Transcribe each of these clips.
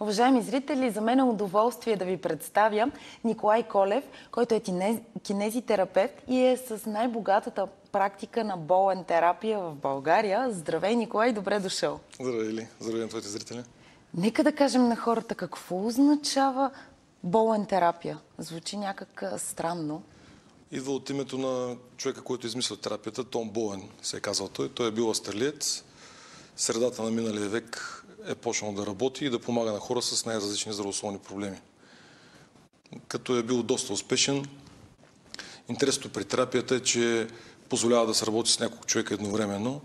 Уважаеми зрители, за мен е удоволствие да ви представя Николай Колев, който е кинезитерапевт и е с най-богатата практика на болен терапия в България. Здравей, Николай, добре дошъл. Здравей, Ли. Здравей на твоите зрители. Нека да кажем на хората какво означава болен терапия. Звучи някак странно. Идва от името на човека, който измисля терапията, Том Боуен, се е казал той. Той е бил австралиец. В средата на миналия век е почнал да работи и да помага на хора с най-различни здравословни проблеми. Като е бил доста успешен, интересното при терапията е, че позволява да се работи с няколко човека едновременно.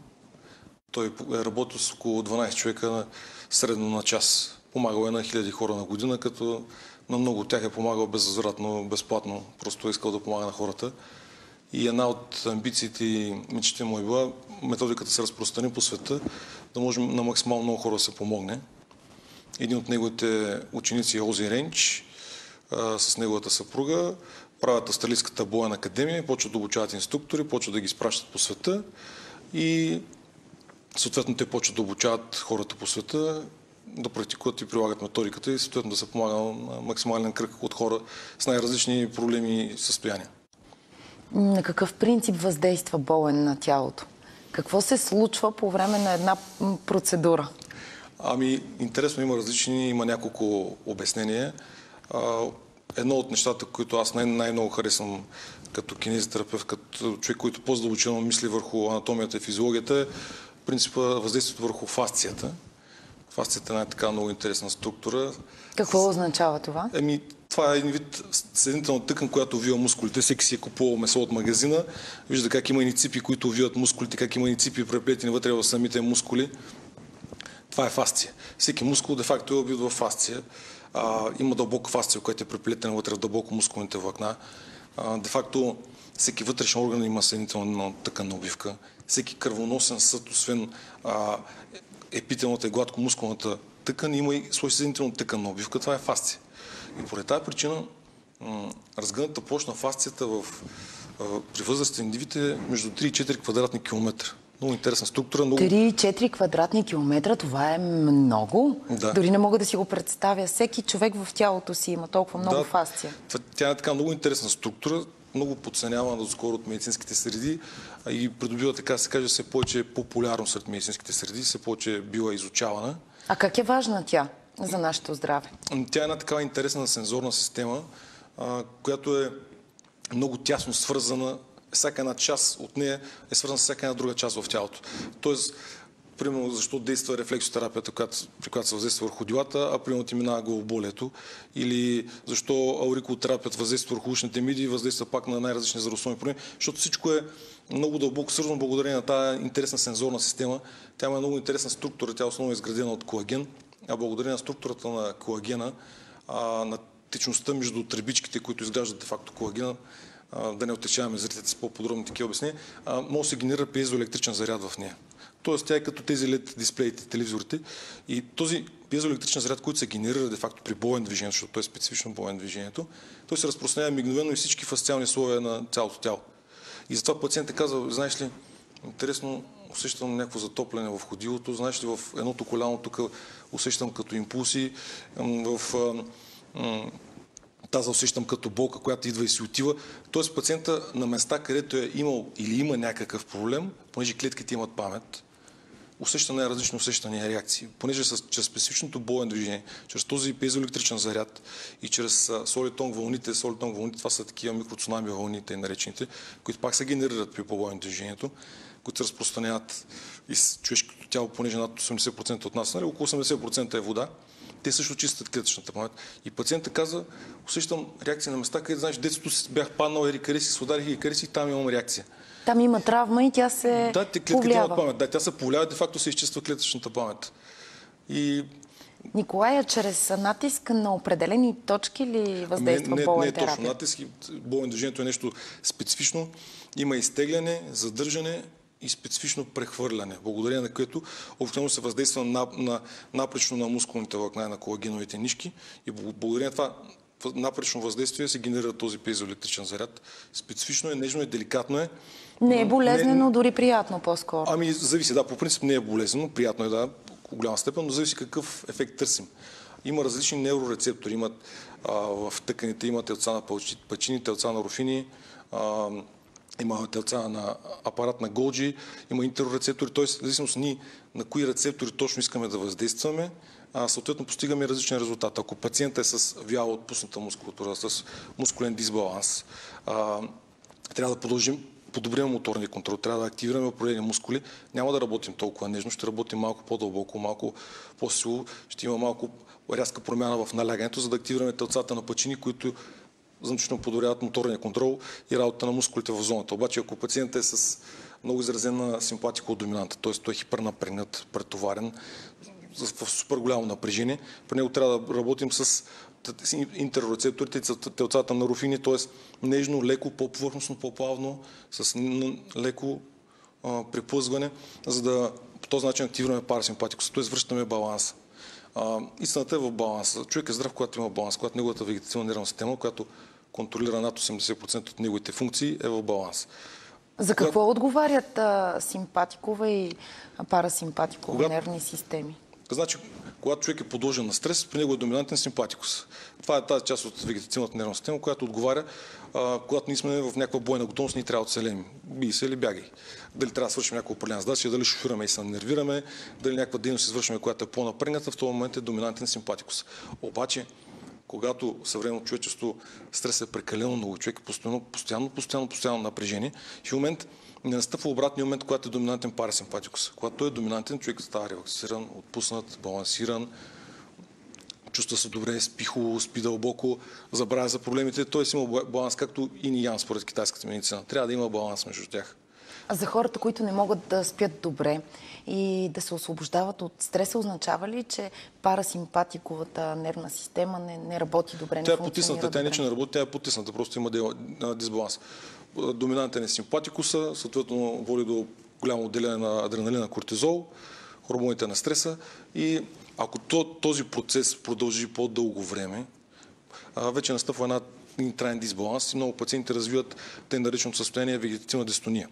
Той е работил с около 12 човека средно на час. Помагал е на хиляди хора на година, като на много от тях е помагал безвъзвратно, безплатно. Просто е искал да помага на хората. И една от амбициите и мечтите му е била методиката се разпространи по света, да може на максимално много хора да се помогне. Един от неговите ученици е Ози Рейнч, с неговата съпруга, правят Австралийската боен академия, почват да обучават инструктори, почват да ги изпращат по света и съответно те почват да обучават хората по света, да практикуват и прилагат методиката и съответно да се помага на максимален кръг от хора с най-различни проблеми и състояния. На какъв принцип въздейства болен на тялото? Какво се случва по време на една процедура? Интересно, има няколко обяснения. Едно от нещата, които аз най-много харесвам като кинезитерапевт, като човек, който по-задълбочено мисли върху анатомията и физиологията, е принципа въздействието върху фасцията. Фасцията е една много интересна структура. Какво означава това? Това е един вид съединителна тъкан, която увива мускулите. Всеки си е купувал месо от магазина. Вижда как има едни ципи, които увиват мускулите, как има едни ципи преплетени вътре в самите мускули. Това е фасция. Всеки мускул де-факто е обвит в фасция. Има дълбока фасция, която е преплетена вътре в дълбоко мускулните влакна. Де-факто всеки вътрешен орган има съединителна тъканна обвивка. Всеки кръвоносен съд, освен епителната и гладко-мускулната тъкан, има и своя съединителна тъканна обвивка. Това е фасция. И поради тази причина разгъната площ на фасцията при възрастни индивиди е между 3 и 4 квадратни километра. Много интересна структура. 3-4 квадратни километра, това е много. Да. Дори не мога да си го представя. Всеки човек в тялото си има толкова много фасция. Тя е така много интересна структура, много подценявана доскоро от медицинските среди и придобива, така се каже, все повече популярно сред медицинските среди, все повече била изучавана. А как е важна тя за нашето здраве? Тя е една такава интересна сензорна система, която е много тясно свързана. Всяка една част от нея е свързана с всяка една друга част в тялото. Тоест, примерно, защо действа рефлексотерапията, при която се въздейства върху дилата, а примерно ти минава главоболието, или защо аурикулотерапията въздейства върху ушните миди и въздейства пак на най-различни здравословни проблеми, защото всичко е много дълбоко свързано благодарение на тази интересна сензорна система. Тя има много интересна структура, тя основно е изградена от колаген, а благодарение на структурата на колагена, на течността между тръбичките, които изграждат де-факто колагена, да не отечаваме зрителите с по-подробни такива обяснения, може да се генерира пиезоелектричен заряд в нея. Тоест тя е като тези LED дисплеите, телевизорите и този пиезоелектричен заряд, който се генерира де-факто при болен движение, защото той е специфично болен движението, той се разпространява мигновено и всички фасциални слоеве на цялото тяло. И затова пациентът казва, знаеш ли, интересно, усещам някакво затопляне в ходилото, знаеш ли, в едното коляно тук усещам като импулси, в таза усещам като болка, която идва и си отива. Тоест пациента на места, където е имал или има някакъв проблем, понеже клетките имат памет, усеща най-различни усещания и реакции. Понеже чрез специфичното болен движение, чрез този пиезоелектричен заряд и чрез солитонг вълните, това са такива микроцунами вълните, наречените, които пак се генерират при по-болен движението, които се разпространяват из човешкото тяло, понеже над 80% от нас, около 80% е вода. Те също чистят клетъчната памет. И пациента казва, усещам реакция на места, където, знаеш, детството си бях паднал, се ударих и кариси, там имам реакция. Там има травма и тя се повлиява. Имат памет. Да, тя се повлиява, де-факто се изчиства клетъчната памет. Николая, чрез натиск на определени точки ли въздейства болен терапия? Не е точно натиск. Болен движението е нещо специфично. Има изтегляне, задържане и специфично прехвърляне, благодарение на което обикновено се въздейства напречно на мускулните влакна и на колагеновите нишки и благодарение на това напречно въздействие се генерира този пиезоелектричен заряд. Специфично е, нежно е, деликатно е. Не е болезнено, дори приятно по-скоро. Зависи, да, по принцип не е болезнено, приятно е, да, в голяма степен, но зависи какъв ефект търсим. Има различни неврорецептори. В тъканите има телца на пачини, телца на руфини, има телца на апарат на Голджи, има интерорецептори, т.е. зависимост на кои рецептори точно искаме да въздействаме, съответно постигаме различен резултат. Ако пациентът е с вяло отпусната мускулатура, с мускулен дисбаланс, трябва да подобрим моторния контрол, трябва да активираме определени мускули, няма да работим толкова нежно, ще работим малко по-дълбоко, малко по-сило, ще има малко рязка промяна в налягането, за да активираме телцата на пачини, които значително подобряват моторния контрол и работа на мускулите в зоната. Обаче, ако пациентът е с много изразена симпатико-доминанта, т.е. той е хипернапрегнат, претоварен, в супер голямо напрежение, при него трябва да работим с интерорецепторите, телцата на руфини, т.е. нежно, леко, по-повърхностно, по-плавно, с леко приплъзване, за да по този начин активираме парасимпатикуса, т.е. връщаме баланса. Истината е в баланса. Човек е здрав, когато има баланс, когато неговата вегетативна нервна система, която контролира над 80% от неговите функции, е в баланс. За какво отговарят симпатикова и парасимпатикова нервни системи? Значи, когато човек е подложен на стрес, при него е доминантен симпатикус. Това е тази част от вегетативната нервна система, която отговаря, когато ние сме в някаква бойна готовност, ние трябва да оцелем. Бий се или бягай. Дали трябва да свършим някаква определена задача, дали шофираме и се нервираме, дали някаква дейност извършваме, която е по-напрегната, в този момент е доминантен симпатикус. Обаче, когато съвременното човечество стрес е прекалено много, човек е постоянно напрежение, в момент не настъпва обратния момент, когато е доминантен парасимпатикус. Когато той е доминантен, човек става релаксиран, отпуснат, балансиран, чувства се добре, спи хубаво, спи дълбоко, забравя за проблемите. Той си има баланс, както и ян според китайската медицина. Трябва да има баланс между тях. А за хората, които не могат да спят добре и да се освобождават от стреса, означава ли, че парасимпатиковата нервна система не работи добре, тя е потисната, тя не че не работи, тя е потисната, просто има дисбаланс. Доминантен е симпатикуса, съответно води до голямо отделяне на адреналина, кортизол, хормоните на стреса и ако този процес продължи по-дълго време, вече настъпва един траен дисбаланс и много пациенти развиват тъй нареченото състояние вегетативна дистония.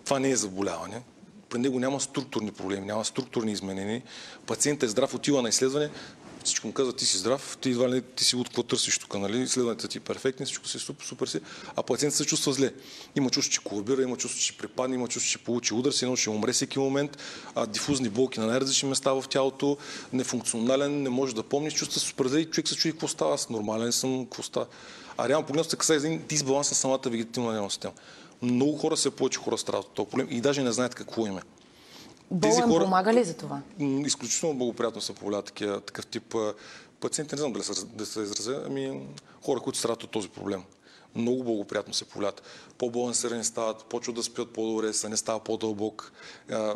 Това не е заболяване. При него няма структурни проблеми, няма структурни изменения. Пациентът е здрав, отива на изследване, всичко му казва, ти си здрав, ти едва ли ти си от какво търсиш тук, нали? Изследването ти е перфектни, всичко си супер си, а пациентът се чувства зле. Има чувство, че колабира, има чувство, че припадне, има чувство, че получи удар, се едно ще умре всеки момент, дифузни болки на най-различни места в тялото, нефункционален, не може да помни, чувства се супер зле и човек се чуди какво става, аз нормален съм, какво става. А реално погледно се касае за един дисбаланс на самата вегетативна нервна система. Много хора, повече хора страдат от този проблем и даже не знаят какво им е. Болен помага ли за това? Изключително благоприятно се повлиява такъв тип пациенти. Не знам да се изразя, хора, които страдат от този проблем. Много благоприятно се повлияват. По-балансирани стават, почват да спят по-добре, сън не става по-дълбок.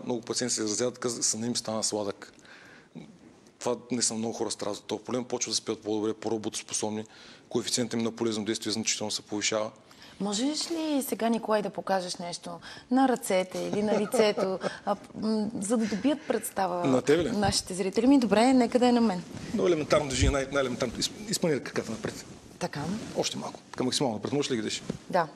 Много пациенти се изразяват, казват, сън им стана сладък. Това не са много хора страдат от този проблем, почват да спят по-добре, по-работоспособни, коефициентът им на полезно действие значително се повишава. Можеш ли сега, Николай, да покажеш нещо на ръцете или на лицето, за да добият представа на тебе ли? Нашите зрители? Добре, нека да е на мен. Много елементарно движение, най-елементарно. Изпълни краката напред. Така. Още малко. Към максимално напред. Можеш ли ги дадеш? Да.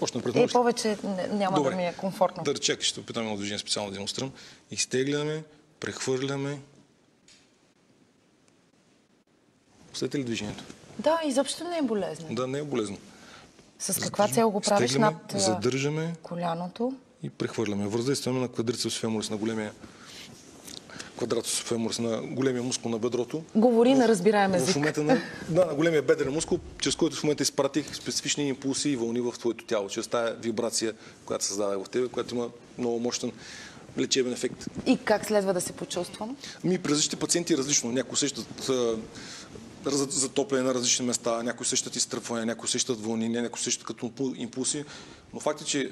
Още напред. Повече няма Добре. да ми е комфортно. Да чакай, ще опитаме едно движение специално да демонстрирам. Изтегляме, прехвърляме. Усетите ли движението? Да, изобщо не е болезнено. Да, не е болезнено. С каква цел го правиш? Стегляме, над задържаме коляното? И прехвърляме. Въздействаме на квадрицепс феморис, на големия квадратус феморис, на големия мускул на бедрото. Говори на разбираем език. В момента на големия бедрен мускул, чрез който в момента изпратих специфични импулси и вълни в твоето тяло, чрез тази вибрация, която създава в тебе, която има много мощен лечебен ефект. И как следва да се почувствам? При различните пациенти е различно. Някои усещат затопляне на различни места, някои усещат изтръпване, някои усещат вълни, някои усещат като импулси, но факт е, че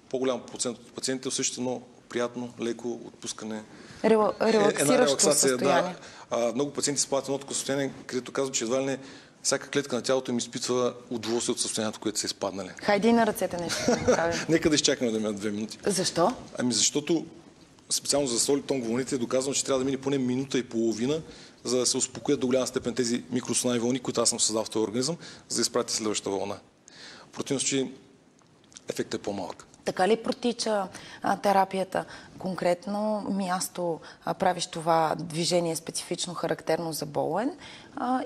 по-голям процент от пациентите усещат едно приятно, леко отпускане. Релаксиращо състояние. Да. Много пациенти спадат едно такова състояние, където казват, че едва ли не всяка клетка на тялото им изпитва удоволствие от състоянието, което са изпаднали. Хайде и на ръцете нещо да направим. Нека да изчакаме да минат 2 минути. Защо? Защото специално за солитон вълните е доказано, че трябва да мине поне минута и половина, за да се успокоят до голяма степен тези микросонави вълни, които аз съм създал в този организъм, за да изпрати следващата вълна. В противен случай ефектът е по-малък. Така ли протича терапията? Конкретно място правиш това движение специфично характерно за болен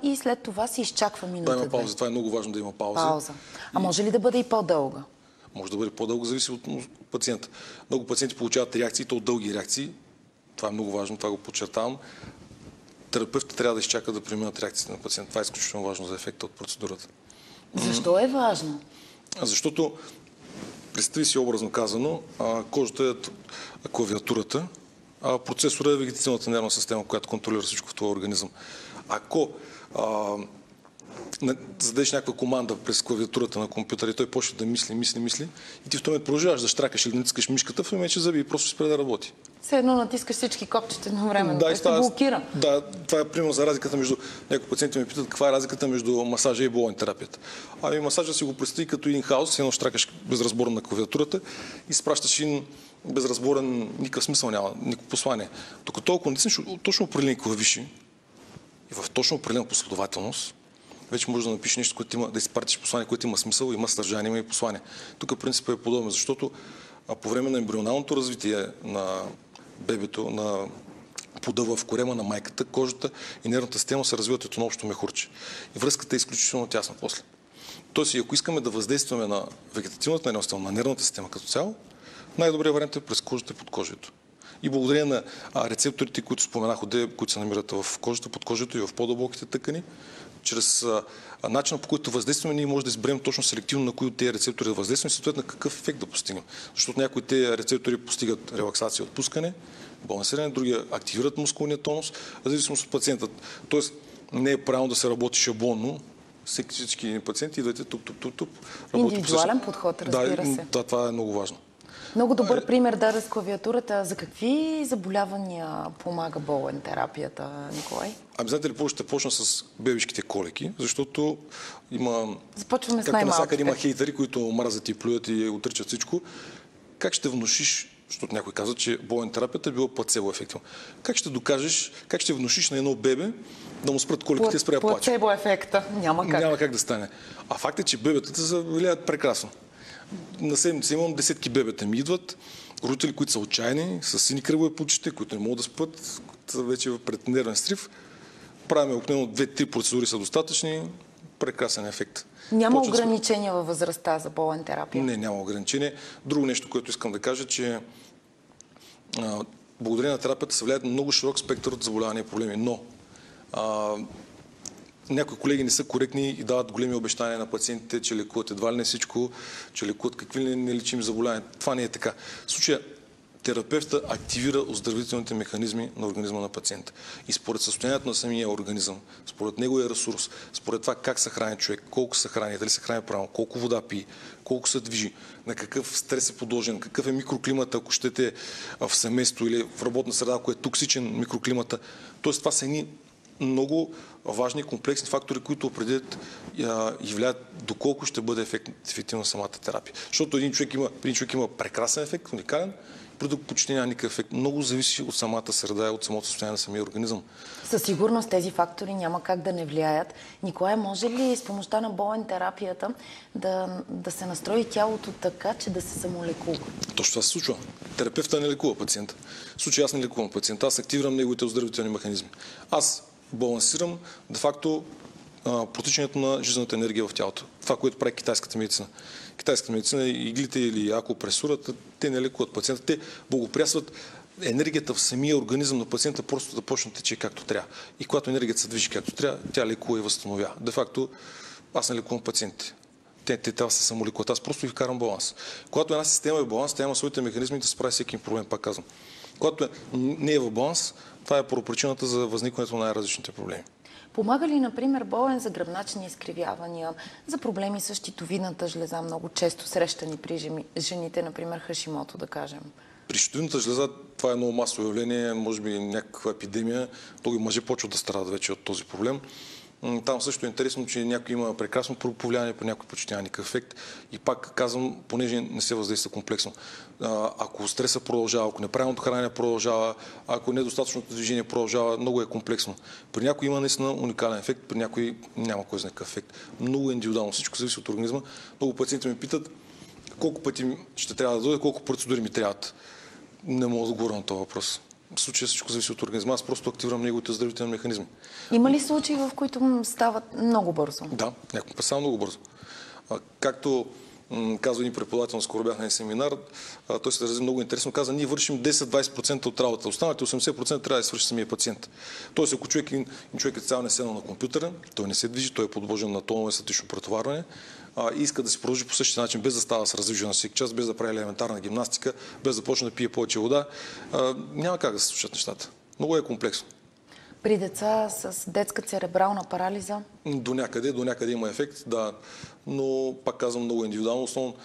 и след това се изчаква минута. Да, има пауза. Това е много важно да има пауза. Пауза. А може ли да бъде и по-дълга? Може да бъде по-дълго, зависи от пациента. Много пациенти получават реакции, то от дълги реакции. Това е много важно, това го подчертавам. Терапевтът трябва да изчака да преминат реакциите на пациента. Това е изключително важно за ефекта от процедурата. Защо е важно? Защото, представи си образно казано, кожата е клавиатурата, а процесора е вегетативната нервна система, която контролира всичко в твоя организъм. Ако зададеш някаква команда през клавиатурата на компютъра и той почне да мисли и ти в този момент продължаваш да щракаш или натискаш мишката, в момент ще заби и просто спре да работи. Все едно натискаш всички копчета едновременно. Да, се блокира. Да, това е примерно за разликата между... Някои пациенти ме питат каква е разликата между масажа и болен терапията. Ами масажа си го представи като един хаос, едно щракаш безразборно на клавиатурата и спращаш един безразборен, никакъв смисъл няма, никакво послание. Докато толкова натиснеш точно определени клавиши и в точно определена последователност, вече можеш да напишеш нещо, което има, да изпратиш послание, което има смисъл, има съдържание, има и послание. Тук принципът е подобен, защото по време на ембрионалното развитие на бебето, на плода в корема на майката, кожата и нервната система се развиват като едно общо мехурче. И връзката е изключително тясна после. Тоест, ако искаме да въздействаме на вегетативната нервна система, на нервната система като цяло, най-добрият вариант е през кожата и подкожието. И благодарение на рецепторите, които споменах, които се намират в кожата, подкожието и в по-дълбоките тъкани, чрез начина, по който въздействаме, ние можем да изберем точно селективно на кои от тези рецептори да въздействаме и съответно какъв ефект да постигнем. Защото някои тези рецептори постигат релаксация, отпускане, балансиране, други активират мускулния тонус, в зависимост от пациента. Тоест не е правилно да се работи шаблонно. Всички пациенти идвате туп. Индивидуален подход, разбира се. Да, това е много важно. Много добър пример даде с клавиатурата. За какви заболявания помага болен терапията, Николай? Ами знаете ли, ще почна с бебешките колеки, защото има... Започваме с както най-малките. навсякъде има хейтери, които мразят и плюят и отричат всичко. Как ще внушиш, защото някой казва, че болен терапията е била плацебо ефективно. Как ще докажеш, как ще внушиш на едно бебе да му спрат колеките и спре да плаче? Плацебо ефекта. Няма как. Няма как да стане. А факт е, че бебетата се влияят прекрасно. На седмица имам десетки бебета ми идват, родители, които са отчаяни, с сини кръгове по очите, които не могат да спят, са вече пред нервен срив. Правим обикновено 2-3 процедури са достатъчни, прекрасен ефект. Няма ограничения във възрастта за болен терапия? Не, няма ограничение. Друго нещо, което искам да кажа, че благодарение на терапията се влияят много широк спектър от заболявания и проблеми, но някои колеги не са коректни и дават големи обещания на пациентите, че лекуват едва ли не всичко, че лекуват какви ли нелечими заболявания. Това не е така. В случая терапевта активира оздравителните механизми на организма на пациента. И според състоянието на самия организъм, според неговия ресурс, според това как се храни човек, колко се храни, дали се храни правилно, колко вода пие, колко се движи, на какъв стрес е подложен, какъв е микроклимата, ако щете в семейство или в работна среда, ако е токсичен микроклимата. Тоест това са едни много важни комплексни фактори, които определят и влияят доколко ще бъде ефективна самата терапия. Защото един човек има прекрасен ефект, уникален, друг почти няма никакъв ефект. Много зависи от самата среда и от самото състояние на самия организъм. Със сигурност тези фактори няма как да не влияят. Николай, може ли с помощта на болен терапията да се настрои тялото така, че да се самолекува? Точно това се случва. Терапевта не лекува пациента. В случай аз не лекувам пациента, аз активирам неговите оздравителни механизми. Аз балансирам де-факто протичането на жизнената енергия в тялото. Това, което прави китайската медицина. Китайската медицина, иглите или акупресурата, те не лекуват пациента, те благоприятстват енергията в самия организъм на пациента просто да почне да тече както трябва. И когато енергията се движи както трябва, тя лекува и възстановява. Де-факто аз не лекувам пациентите. Те трябва да се самолекуват. Аз просто ги вкарам баланс. Когато една система е в баланс, тя има своите механизми да справи всеки проблем, пак казвам. Когато не е в баланс, това е първопричината за възникването на най-различните проблеми. Помага ли, например, болен за гръбначни изкривявания, за проблеми с щитовидната жлеза, много често срещани при жените, например Хашимото, да кажем? При щитовидната жлеза това е много масово явление, може би някаква епидемия. Много мъже почват да страдат вече от този проблем. Там също е интересно, че някой има прекрасно повлияние, по някой почти няма никакъв ефект. И пак казвам, понеже не се въздейства комплексно. Ако стреса продължава, ако неправилното хранене продължава, ако недостатъчното движение продължава, много е комплексно. При някой има наистина уникален ефект, при някой няма кой знае какъв ефект. Много е индивидуално, всичко зависи от организма. Много пациенти ме питат колко пъти ще трябва да дойде, колко процедури ми трябват. Не мога да отговоря на този въпрос. В случая всичко зависи от организма. Аз просто активирам неговите оздравителни механизми. Има ли случаи, в които стават много бързо? Да, някакво път много бързо. Както казва един преподавател, скоро бях на един семинар, той се разрази много интересно, каза, ние вършим 10-20% от работа, останалите 80% трябва да свърши самия пациент. Тоест, ако човек е цял не седнал на компютъра, той не се движи, той е подложен на тонове статично претоварване, и иска да си продължи по същия начин, без да става с раздвижена всеки час, без да прави елементарна гимнастика, без да почне да пие повече вода, няма как да се случат нещата. Много е комплексно. При деца с детска церебрална парализа? До някъде има ефект, да, но пак казвам много индивидуално. Основно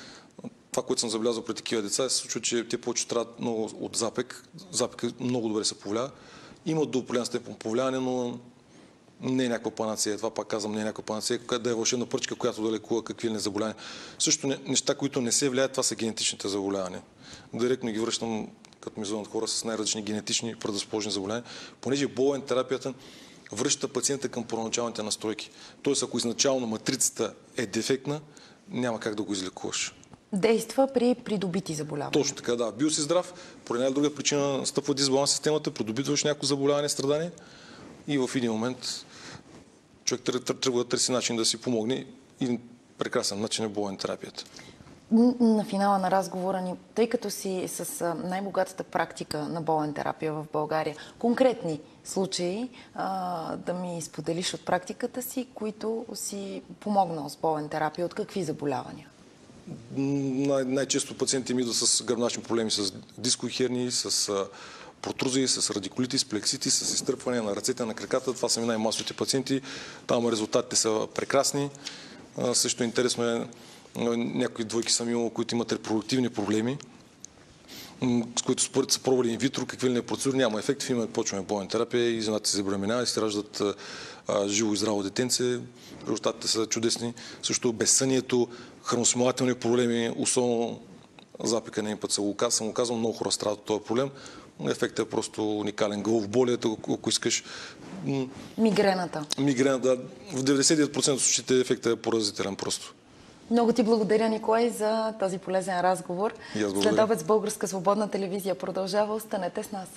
това, което съм забелязал при такива деца, се случва, че те повече страдат много от запек. Запек много добре се повлиява. Има до определен степен повлияние, но не е някаква панацея. Това пак казвам, не е някаква панацея, да е вълшебна пръчка, която да лекува какви ли не заболявания. Също неща, които не се влияят, това са генетичните заболявания. Директно ги връщам, като ми звънят хора с най-различни генетични предразположени заболявания, понеже болен терапията връща пациента към първоначалните настройки. Тоест, ако изначално матрицата е дефектна, няма как да го излекуваш. Действа при придобити заболявания. Точно така, да. Бил си здрав, по една или друга причина настъпва дисбаланс в системата, придобитваш някакво заболяване, страдание и в един момент човек тръгва да търси начин да си помогне и прекрасен начин е болен терапията. На финала на разговора ни, тъй като си с най-богатата практика на болен терапия в България, конкретни случаи да ми споделиш от практиката си, които си помогнал с болен терапия, от какви заболявания? Най-често пациенти ми идват с гръбначни проблеми, с дискови хернии, с протрузии, с радикулити, с плексити, с изтръпване на ръцете, на краката. Това са ми най-масовите пациенти. Там резултатите са прекрасни. Също интересно е, някои двойки съм имал, които имат репродуктивни проблеми, с които според са пробвали инвитро, какви ли не процедури, няма ефект. В имаме почваме болен терапия и жената се забременява и се раждат живо и здраво детенце. Резултатите са чудесни. Също безсънието, храносмилателни проблеми, особено запека на един път съм го казвал, много хора страдат от този проблем. Ефектът е просто уникален. Главоболието, ако искаш. Мигрената. Мигрената, в 99% от случаите ефектът е поразителен просто. Много ти благодаря, Николай, за този полезен разговор. След обед с Българска свободна телевизия продължава. Останете с нас.